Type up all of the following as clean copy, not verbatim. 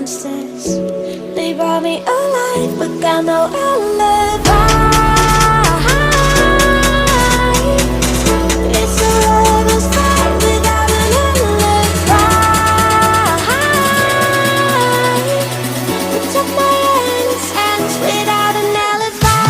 monsters. They brought me alive, but got no alibi. It's a lover's fight without an alibi. They took my innocence without an alibi.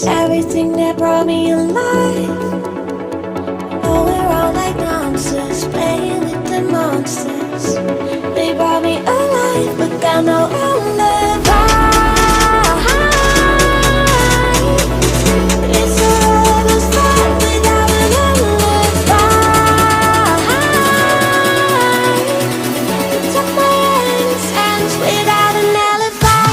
Everything that brought me alive. Oh, we're all like monsters, playing with the monsters. They brought me alive, but got no alibi. It's a lover's fight without an alibi. They took my innocence without an alibi.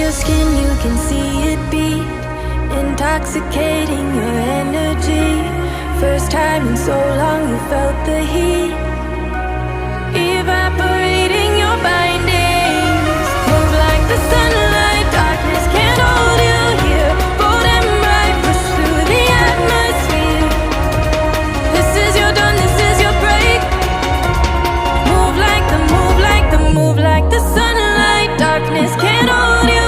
Skin, you can see it beat, intoxicating your energy. First time in so long you felt the heat, evaporating your bindings. Move like the sunlight, darkness can't hold you here. Bold and bright, push through the atmosphere. This is your dawn, this is your break. Move like the, move like the, move like the sunlight, darkness can't hold you.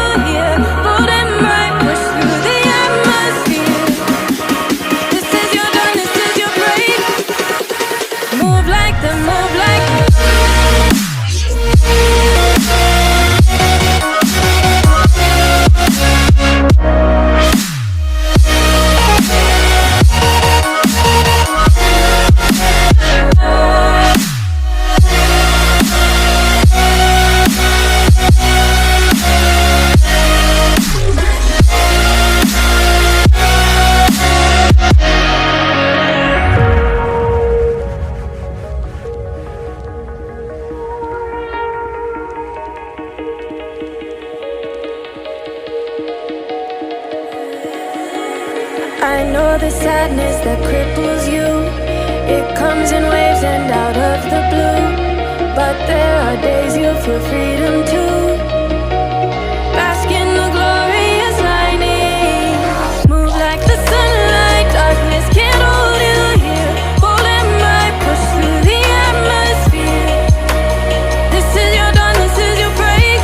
I know the sadness that cripples you. It comes in waves and out of the blue. But there are days you feel freedom too. Bask in the glorious lightning. Move like the sunlight, darkness can't hold you here. Bold and bright, push through the atmosphere. This is your dawn, this is your break.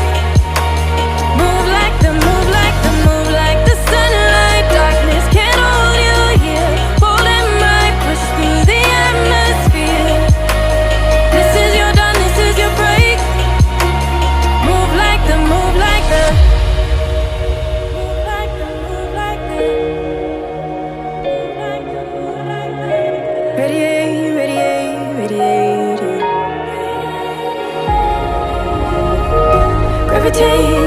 Move like the, move like the, move like the sunlight, darkness can't hold you here. Bold and bright, push through the atmosphere. This is your dawn, this is your break. Move take